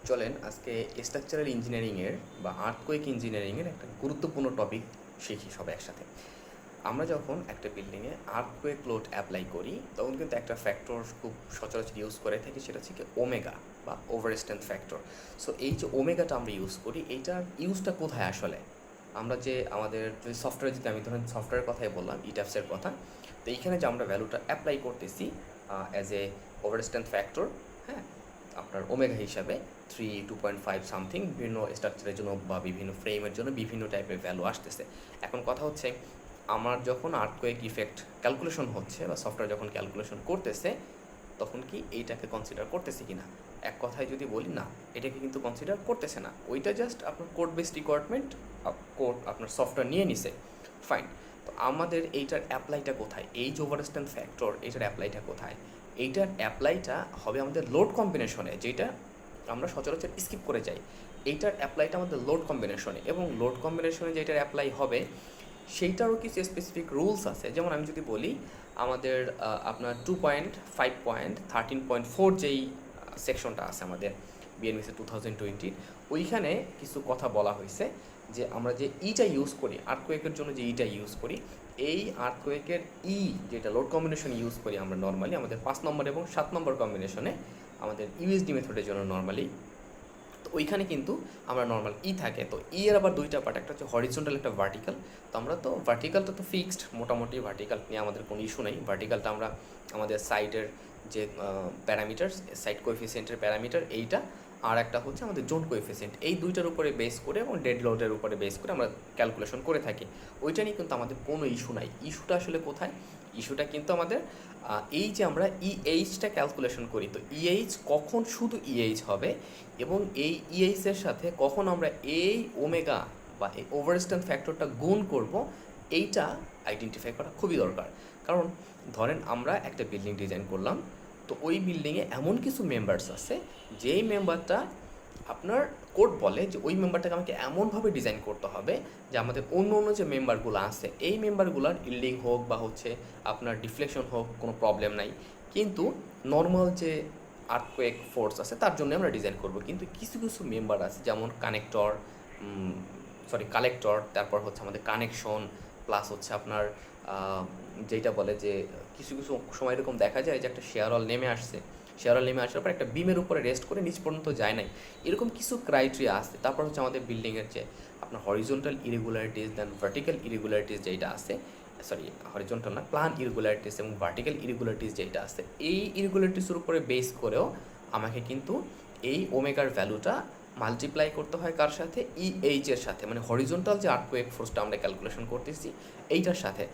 চলেন আজকে স্ট্রাকচারাল ইঞ্জিনিয়ারিংয়ের বা আর্থকোয়েক ইঞ্জিনিয়ারিংয়ের একটা গুরুত্বপূর্ণ টপিক শিখি সবাই একসাথে। আমরা যখন একটা বিল্ডিংয়ে আর্থকোয়েক লোড অ্যাপ্লাই করি তখন কিন্তু একটা ফ্যাক্টর খুব সচরাচর ইউজ করে থাকি, সেটা হচ্ছে কি ওমেগা বা ওভার স্ট্রেংথ ফ্যাক্টর। সো এই যে ওমেগাটা আমরা ইউজ করি, এইটার ইউজটা কোথায় আসলে? আমরা যে আমাদের যদি সফটওয়্যার, যদি আমি ধরেন সফটওয়্যারের কথাই বললাম, ইটাপসের কথা, তো এইখানে যে আমরা ভ্যালুটা অ্যাপ্লাই করতেছি as a over strength factor, হ্যাঁ, আপনার ওমেগা হিসাবে 2.5 সামথিং বিভিন্ন স্ট্রাকচারের জন্য বা বিভিন্ন ফ্রেমের জন্য বিভিন্ন টাইপের ভ্যালু আসতেছে। এখন কথা হচ্ছে, আমার যখন আর্থকোয়েক ইফেক্ট ক্যালকুলেশন হচ্ছে বা সফটওয়্যার যখন ক্যালকুলেশন করতেছে, তখন কি এইটাকে কনসিডার করতেছে কি না? এক কথায় যদি বলি, না, এটাকে কিন্তু কনসিডার করতেছে না। ওইটা জাস্ট আপনার কোড বেসড রিকোয়ারমেন্ট, কোড আপনার সফটওয়্যার নিয়ে নিছে, ফাইন। তো আমাদের এইটার অ্যাপ্লাইটা কোথায়? এই যে ওভার স্ট্রেংথ ফ্যাক্টর, এইটার অ্যাপ্লাইটা কোথায়? এইটার অ্যাপ্লাইটা হবে আমাদের লোড কম্বিনেশনে, যেটা আমরা সচরাচর স্কিপ করে যাই। এইটার অ্যাপ্লাইটা আমাদের লোড কম্বিনেশনে, এবং লোড কম্বিনেশনে যেটার অ্যাপ্লাই হবে সেইটারও কিছু স্পেসিফিক রুলস আছে। যেমন আমি যদি বলি, আমাদের আপনার 2.5.13.4 যেই সেকশনটা আছে আমাদের বিএনএসএ 2020, ওইখানে কিছু কথা বলা হয়েছে যে আমরা যে ইটা ইউজ করি আর্থকোয়েকের জন্য, যে ইটা ইউজ করি, এই আর্থকোয়েকের যেটা লোড কম্বিনেশন ইউজ করি আমরা নর্মালি আমাদের 5 নম্বর এবং 7 নম্বর কম্বিনেশনে আমাদের ইউএসডি মেথডের জন্য নর্মালি, তো ওইখানে কিন্তু আমরা নর্মাল থাকে। তো এর আবার দুইটা পার্ট, একটা হচ্ছে হরিজন্টাল, একটা ভার্টিক্যাল। তো আমরা তো ভার্টিক্যালটা তো ফিক্সড, মোটামুটি ভার্টিক্যাল নিয়ে আমাদের কোনো ইস্যু নেই। ভার্টিক্যালটা আমরা আমাদের সাইডের যে প্যারামিটার, সাইড কোএফিসিয়েন্টের প্যারামিটার এইটা, আর একটা হচ্ছে আমাদের জোন কোএফিসিয়েন্ট, এই দুইটার উপরে বেস করে এবং ডেড লোডের উপরে বেস করে আমরা ক্যালকুলেশন করে থাকি। ওইটা নিয়ে কিন্তু আমাদের কোনো ইস্যু নাই। ইস্যুটা আসলে কোথায়? ইস্যুটা কিন্তু আমাদের এই যে আমরা ইএইচটা ক্যালকুলেশন করি, তো ইএইচ কখন শুধু ইএইচ হবে এবং এই ইএইচের সাথে কখন আমরা এই ওমেগা বা এই ওভার স্ট্রেংথ ফ্যাক্টরটা গুণ করব, এইটা আইডেন্টিফাই করা খুবই দরকার। কারণ ধরেন আমরা একটা বিল্ডিং ডিজাইন করলাম, তো ওই বিল্ডিংয়ে এমন কিছু মেম্বার্স আছে, যেই মেম্বারটা আপনার কোড বলে যে ওই মেম্বারটাকে আমাকে এমনভাবে ডিজাইন করতে হবে যে আমাদের অন্য অন্য যে মেম্বারগুলো আছে, এই মেম্বারগুলোর ইল্ডিং হোক বা হচ্ছে আপনার ডিফ্লেকশন হোক, কোনো প্রবলেম নাই, কিন্তু নর্মাল যে আর্থকোয়েক ফোর্স আছে তার জন্য আমরা ডিজাইন করব। কিন্তু কিছু কিছু মেম্বার আছে, যেমন কালেক্টর, তারপর হচ্ছে আমাদের কানেকশন, প্লাস হচ্ছে আপনার যেটা বলে যে কিছু কিছু সময় এরকম দেখা যায় যে একটা শেয়ারওয়াল নেমে আসছে, শেয়ারওয়াল নেমে আসার পর একটা বিমের উপরে রেস্ট করে নিচ পর্যন্ত যায় নাই, এরকম কিছু ক্রাইটেরিয়া আছে। তারপর হচ্ছে আমাদের বিল্ডিংয়ের যে আপনার হরিজন্টাল ইরেগুলারিটিস, দেন ভার্টিক্যাল ইরেগুলারিটিস যেটা আছে, হরিজন্টাল না, প্লান ইরেগুলারিটিস এবং ভার্টিক্যাল ইরেগুলারিটিস যেটা আছে, এই ইরেগুলারিটিসের উপরে বেস করেও আমাকে কিন্তু এই ওমেগার ভ্যালুটা মাল্টিপ্লাই করতে হয় কার সাথে? ইএইচের সাথে, মানে হরিজন্টাল যে আর্থকোয়েক ফোর্সটা আমরা ক্যালকুলেশন করতেছি এইটার সাথে।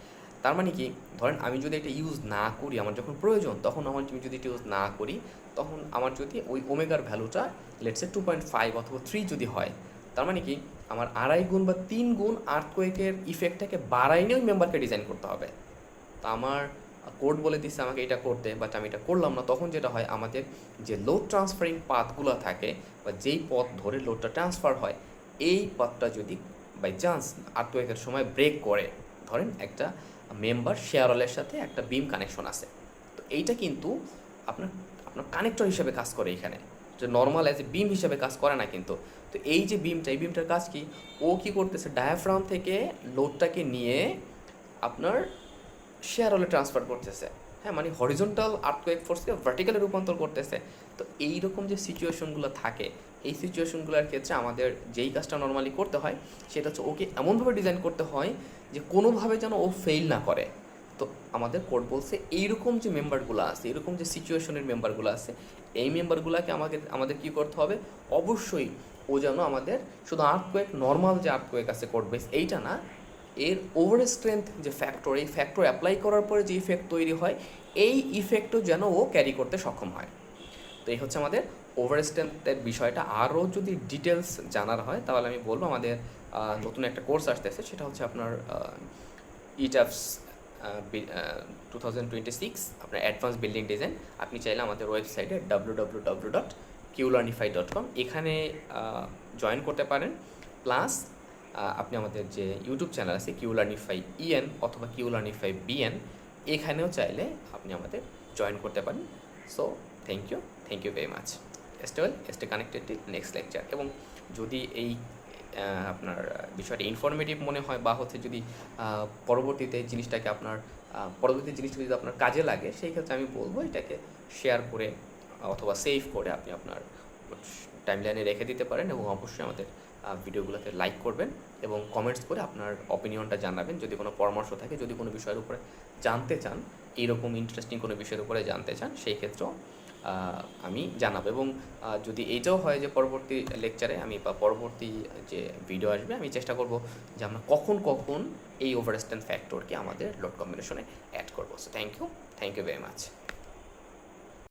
তার মানে কি, ধরেন আমি যদি এটা ইউজ না করি, আমার যখন প্রয়োজন তখন আমার যদি এটা ইউজ না করি, তখন আমার যদি ওই ওমেগার ভ্যালুটা লেটসে 2.5 অথবা 3 যদি হয়, তার মানে কি আমার 2.5 গুণ বা 3 গুণ আর্থকোয়েকের ইফেক্টটাকে বাড়াই নিয়ে ওই মেম্বারকে ডিজাইন করতে হবে। তা আমার কোড বলে দিচ্ছে আমাকে এটা করতে, বাট আমি এটা করলাম না, তখন যেটা হয়, আমাদের যে লোড ট্রান্সফারিং পাথগুলো থাকে বা যেই পথ ধরে লোডটা ট্রান্সফার হয়, এই পথটা যদি বাই চান্স আর্থকোয়েকের সময় ব্রেক করে, ধরেন একটা মেম্বার শেয়ারওয়ালের সাথে একটা বিম কানেকশন আছে, তো এইটা কিন্তু আপনার আপনার কানেক্টর হিসেবে কাজ করে এখানে, যে নর্মাল অ্যাজ এ বিম হিসেবে কাজ করে না কিন্তু। তো এই যে বিমটা, এই বিমটার কাজ কি? ও কি করতেছে, ডায়াফ্রাম থেকে লোডটাকে নিয়ে আপনার শেয়ারওয়ালে ট্রান্সফার করতেছে, হ্যাঁ, মানে হরিজন্টাল আর্থকোয়েক ফোর্সকে ভার্টিক্যালে রূপান্তর করতেছে। তো এইরকম যে সিচুয়েশনগুলো থাকে, এই সিচুয়েশনগুলোর ক্ষেত্রে আমাদের যেই কাজটা নর্মালি করতে হয় সেটা হচ্ছে ওকে এমনভাবে ডিজাইন করতে হয় যে কোনোভাবে যেন ও ফেল না করে। তো আমাদের কোড বলছে এইরকম যে মেম্বারগুলো আছে, এরকম যে সিচুয়েশনের মেম্বারগুলো আছে, এই মেম্বারগুলোকে আমাদের কী করতে হবে? অবশ্যই ও যেন আমাদের শুধু আর্থকোয়েক, নর্মাল যে আর্থকোয়েক আছে কোড বেস, এইটা না, এর ওভার স্ট্রেংথ যে ফ্যাক্টর, এই ফ্যাক্টর অ্যাপ্লাই করার পরে যে ইফেক্ট তৈরি হয়, এই ইফেক্টও যেন ও ক্যারি করতে সক্ষম হয়। তো এই হচ্ছে আমাদের ওভার স্ট্রেংথের বিষয়টা। আরও যদি ডিটেলস জানার হয় তাহলে আমি বলবো আমাদের নতুন একটা কোর্স আসতেছে, সেটা হচ্ছে আপনার ইটাফস 2026, আপনার অ্যাডভান্স বিল্ডিং ডিজাইন। আপনি চাইলে আমাদের ওয়েবসাইটে www.qlearnify.com এখানে জয়েন করতে পারেন। প্লাস আপনি আমাদের যে ইউটিউব চ্যানেল আছে কিউলার্নিফাই ইএন অথবা কিউলার্নিফাই বিএন, এখানেও চাইলে আপনি আমাদের জয়েন করতে পারেন। So thank you very much. Stay connected till next lecture. এবং যদি এই আপনার বিষয়টা ইনফরমেটিভ মনে হয় বা হচ্ছে যদি পরবর্তীতে জিনিসটাকে আপনার পরবর্তী জিনিসটা যদি আপনার কাজে লাগে, সেই ক্ষেত্রে আমি বলবো এটাকে শেয়ার করে অথবা সেভ করে আপনি আপনার টাইমলাইনে রেখে দিতে পারেন। এবং অবশ্যই আমাদের ভিডিওগুলোতে লাইক করবেন এবং কমেন্টস করে আপনার অপিনিয়নটা জানাবেন। যদি কোনো পরামর্শ থাকে, যদি কোনো বিষয়ের উপরে জানতে চান, এইরকম ইন্টারেস্টিং কোনো বিষয়ের উপরে জানতে চান, সেই ক্ষেত্রেও আমি জানাবো। এবং যদি এইটাও হয় যে পরবর্তী লেকচারে আমি বা পরবর্তী যে ভিডিও আসবে, আমি চেষ্টা করব যে আমরা কখন কখন এই ওভারস্ট্যান্ড ফ্যাক্টরকে আমাদের লোড কম্বিনেশনে অ্যাড করবো। So thank you very much.